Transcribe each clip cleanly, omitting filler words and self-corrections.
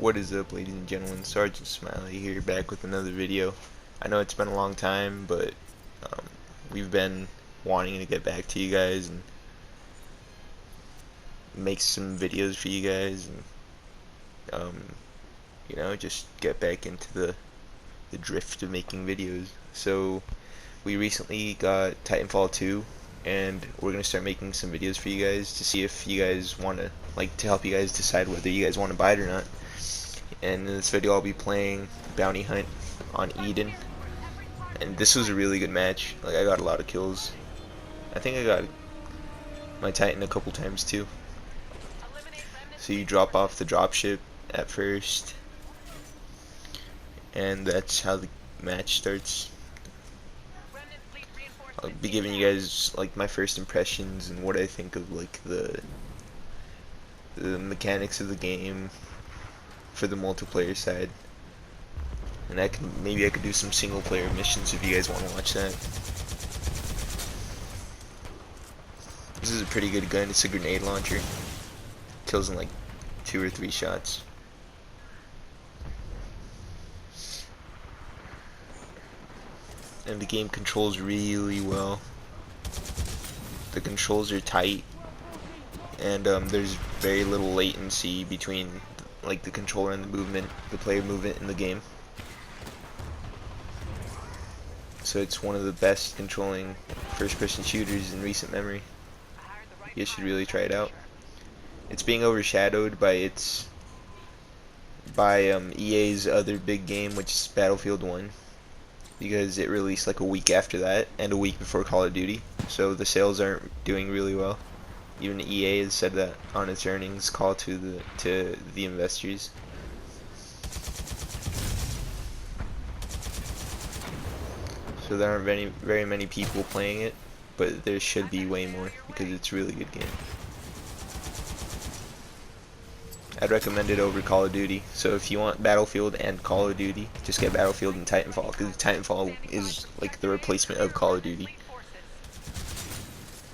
What is up, ladies and gentlemen? Sergeant Smiley here, back with another video. I know it's been a long time, but um, we've been wanting to get back to you guys and make some videos for you guys, and just get back into the drift of making videos. So we recently got Titanfall 2, and we're gonna start making some videos for you guys to see if you guys want to, to help you guys decide whether you guys want to buy it or not. And in this video I'll be playing Bounty Hunt on Eden, and this was a really good match. I got a lot of kills. I think I got my Titan a couple times too. So you drop off the dropship at first, and that's how the match starts. I'll be giving you guys my first impressions and what I think of the mechanics of the game for the multiplayer side, and maybe I could do some single player missions if you guys want to watch that. This is a pretty good gun. It's a grenade launcher. Kills in 2 or 3 shots. And the game controls really well. The controls are tight, and there's very little latency between the controller and the player movement in the game. So it's one of the best controlling first-person shooters in recent memory. You should really try it out. It's being overshadowed by EA's other big game, which is Battlefield 1, because it released a week after that and a week before Call of Duty. So the sales aren't doing really well. Even EA has said that on its earnings call to the investors. So there aren't very many people playing it, but there should be way more because it's a really good game. I'd recommend it over Call of Duty. So if you want Battlefield and Call of Duty, just get Battlefield and Titanfall, because Titanfall is the replacement of Call of Duty.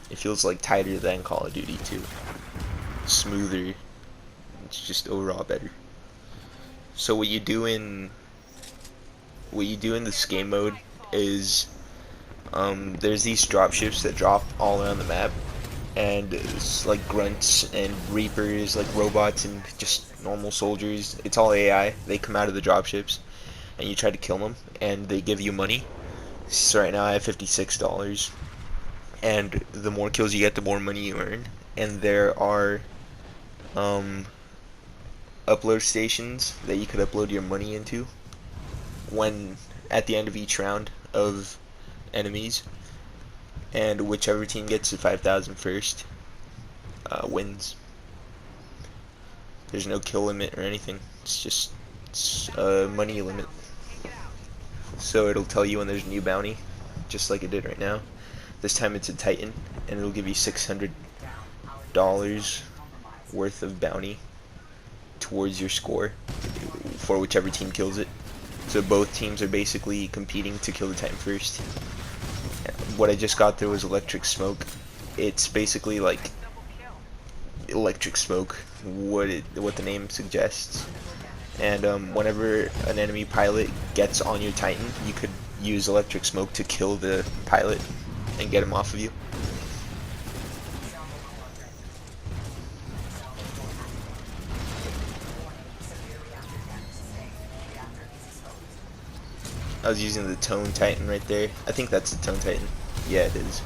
It feels tighter than Call of Duty too. Smoother. It's just overall better. So what you do in this game mode is there's these dropships that drop all around the map, and it's grunts and reapers, robots and just normal soldiers. It's all AI. They come out of the dropships and you try to kill them, and they give you money. So right now I have $56. And the more kills you get, the more money you earn. And there are upload stations that you could upload your money into when at the end of each round of enemies, and whichever team gets to 5,000 first wins. There's no kill limit or anything. It's just a money limit. So it'll tell you when there's a new bounty, just like it did right now. This time it's a Titan, and it'll give you $600 worth of bounty towards your score for whichever team kills it. So both teams are basically competing to kill the Titan first. What I just got there was electric smoke. It's basically electric smoke, what the name suggests. And whenever an enemy pilot gets on your Titan, you could use electric smoke to kill the pilot and get him off of you. I was using the Tone Titan right there. I think that's the Tone Titan. Yeah, it is.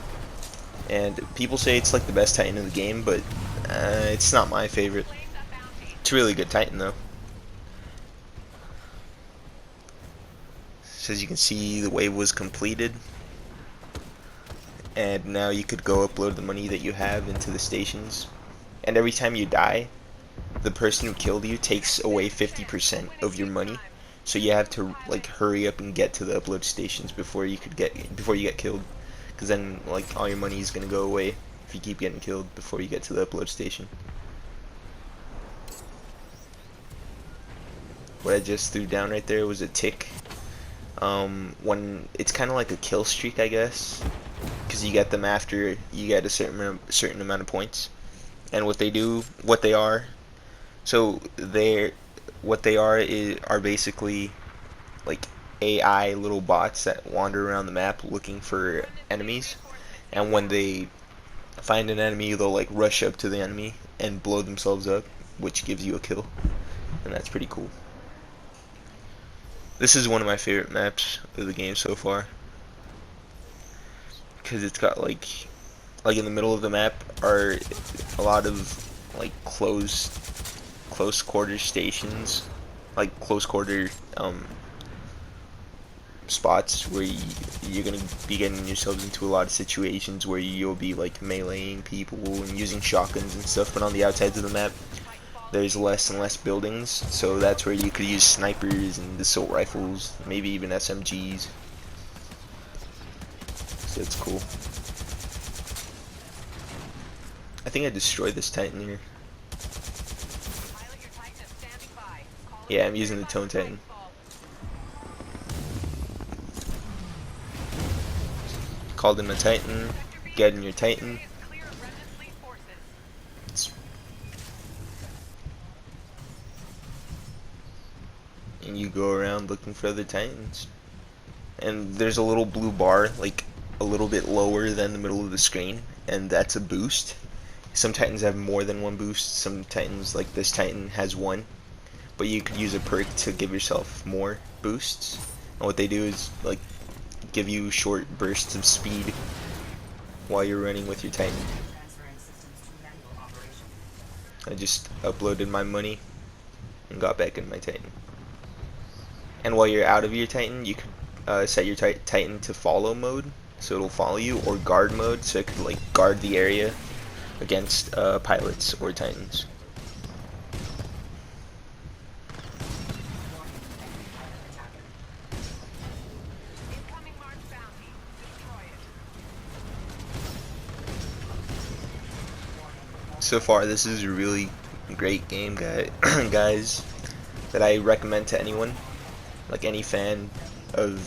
And people say it's the best Titan in the game, but it's not my favorite. It's a really good Titan though. So as you can see, the wave was completed, and now you could go upload the money that you have into the stations. And every time you die, the person who killed you takes away 50% of your money. So you have to hurry up and get to the upload stations before you get killed, because then all your money is gonna go away if you keep getting killed before you get to the upload station. What I just threw down right there was a tick. When it's kind of like a kill streak, I guess, because you get them after you get a certain amount of points. And what they are, so what they are basically like AI little bots that wander around the map looking for enemies, and when they find an enemy, they'll like rush up to the enemy and blow themselves up, which gives you a kill, and that's pretty cool. This is one of my favorite maps of the game so far, because it's got like in the middle of the map are a lot of like close quarter stations, like close quarter spots where you're gonna be getting yourselves into a lot of situations where you'll be like meleeing people and using shotguns and stuff. But on the outsides of the map, there's less and less buildings, so that's where you could use snipers and assault rifles, maybe even SMGs. So it's cool. I think I destroyed this Titan here. Yeah, I'm using the Tone Titan. Called him a Titan. Get in your Titan. And you go around looking for other Titans. And there's a little blue bar, like a little bit lower than the middle of the screen, and that's a boost. Some Titans have more than one boost. Some Titans, like this Titan, has one. But you could use a perk to give yourself more boosts. And what they do is like give you short bursts of speed while you're running with your Titan. I just uploaded my money and got back in my Titan. And while you're out of your Titan, you could set your Titan to follow mode, so it'll follow you, or guard mode, so it could like guard the area against pilots or Titans. So far, this is a really great game, guys, that I recommend to anyone, like any fan of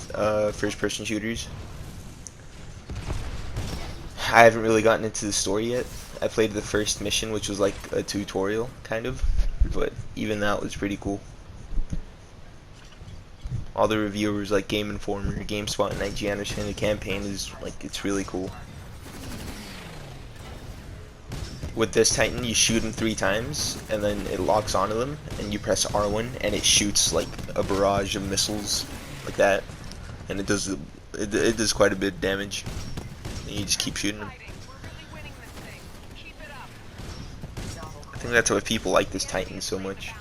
first-person shooters. I haven't really gotten into the story yet. I played the first mission, which was like a tutorial, kind of, but even that was pretty cool. All the reviewers like Game Informer, GameSpot, and IGN are saying the campaign is like, it's really cool. With this Titan, you shoot him 3 times, and then it locks onto them, and you press R1, and it shoots like a barrage of missiles, like that, and it does quite a bit of damage. And you just keep shooting them. I think that's why people like this Titan so much.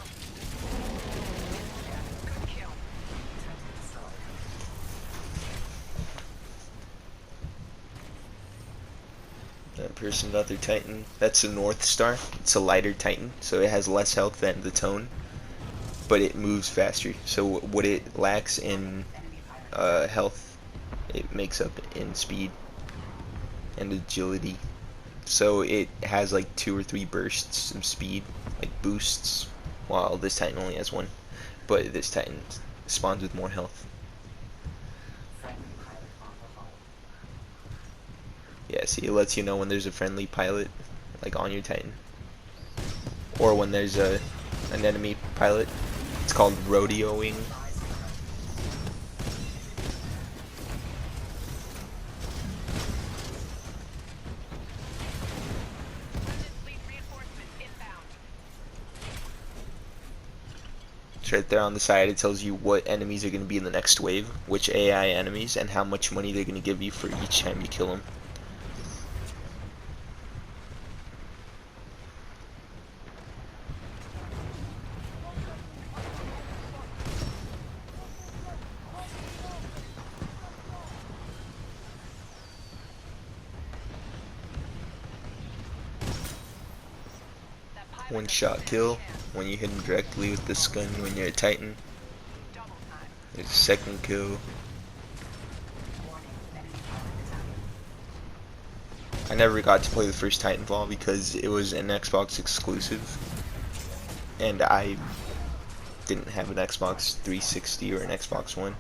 That person got their Titan. That's a North Star. It's a lighter Titan, so it has less health than the Tone, but it moves faster. So what it lacks in health, it makes up in speed and agility. So it has like 2 or 3 bursts of speed, like boosts, while this Titan only has 1. But this Titan spawns with more health. Yeah, see, it lets you know when there's a friendly pilot, like on your Titan, or when there's an enemy pilot. It's called rodeoing. It's right there on the side. It tells you what enemies are going to be in the next wave, which AI enemies, and how much money they're going to give you for each time you kill them. One shot kill when you hit him directly with this gun when you're a Titan. There's a second kill. I never got to play the first Titanfall because it was an Xbox exclusive, and I didn't have an Xbox 360 or an Xbox One.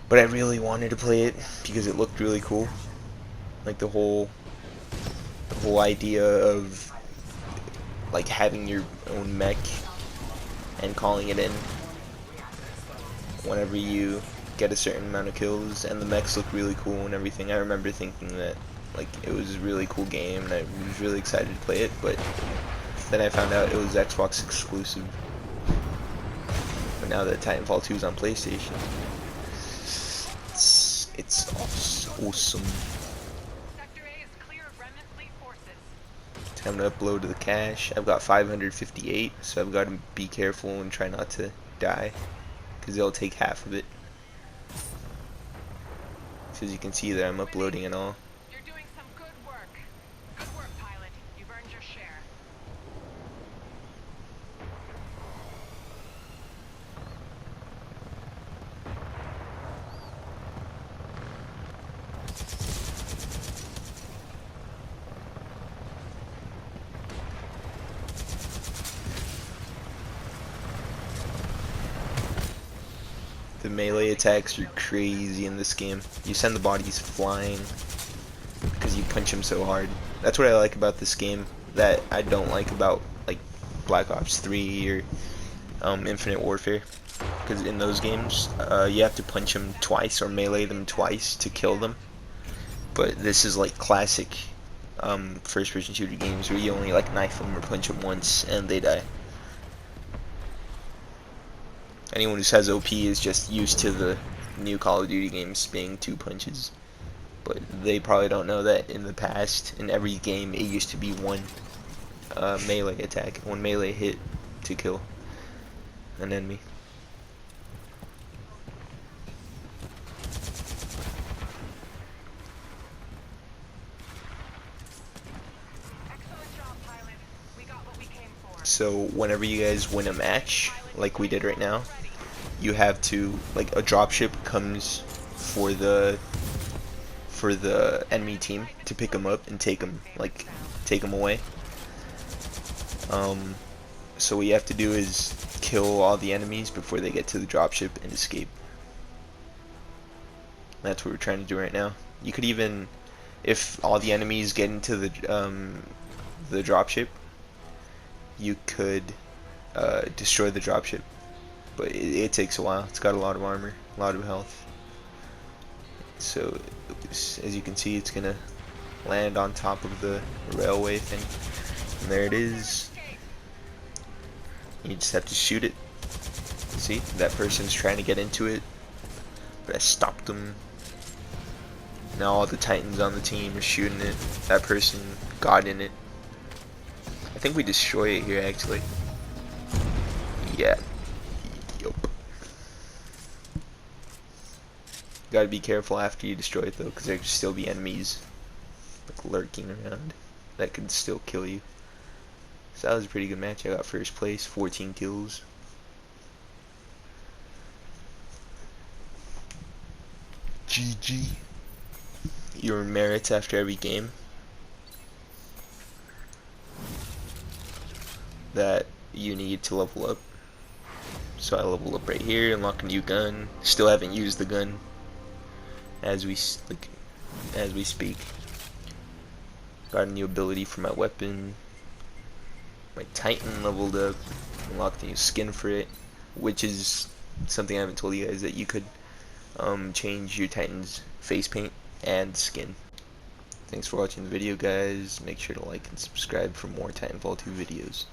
But I really wanted to play it because it looked really cool. Like the whole idea of like having your own mech and calling it in whenever you get a certain amount of kills, and the mechs look really cool and everything. I remember thinking that like it was a really cool game and I was really excited to play it, but then I found out it was Xbox exclusive. But now that Titanfall 2 is on PlayStation, it's awesome. Time to upload to the cache. I've got 558, so I've got to be careful and try not to die, because they'll take half of it. So as you can see that I'm uploading and all. You're doing some good work. Good work, pilot. You've earned your share. The melee attacks are crazy in this game. You send the bodies flying because you punch them so hard. That's what I like about this game that I don't like about like Black Ops 3 or Infinite Warfare. Because in those games, you have to punch them twice or melee them twice to kill them. But this is like classic first-person shooter games where you only like knife them or punch them once and they die. Anyone who says OP is just used to the new Call of Duty games being 2 punches. But they probably don't know that in the past, in every game, it used to be one melee attack, one melee hit to kill an enemy. Excellent job, pilot. We got what we came for. So whenever you guys win a match, like we did right now, you have to, like, a dropship comes for the enemy team to pick them up and take them away. So what you have to do is kill all the enemies before they get to the dropship and escape. That's what we're trying to do right now. You could even, if all the enemies get into the dropship, you could destroy the dropship. But it takes a while. It's got a lot of armor, a lot of health. So, as you can see, it's gonna land on top of the railway thing. And there it is. You just have to shoot it. See? That person's trying to get into it, but I stopped them. Now all the Titans on the team are shooting it. That person got in it. I think we destroy it here, actually. Yeah. Yup. Gotta be careful after you destroy it though, because there could still be enemies like lurking around that could still kill you. So that was a pretty good match. I got first place, 14 kills. GG. Your merits after every game that you need to level up. So I leveled up right here, unlock a new gun. Still haven't used the gun as we speak. Got a new ability for my weapon. My Titan leveled up. Unlocked a new skin for it, which is something I haven't told you guys, that you could change your Titan's face paint and skin. Thanks for watching the video, guys. Make sure to like and subscribe for more Titanfall 2 videos.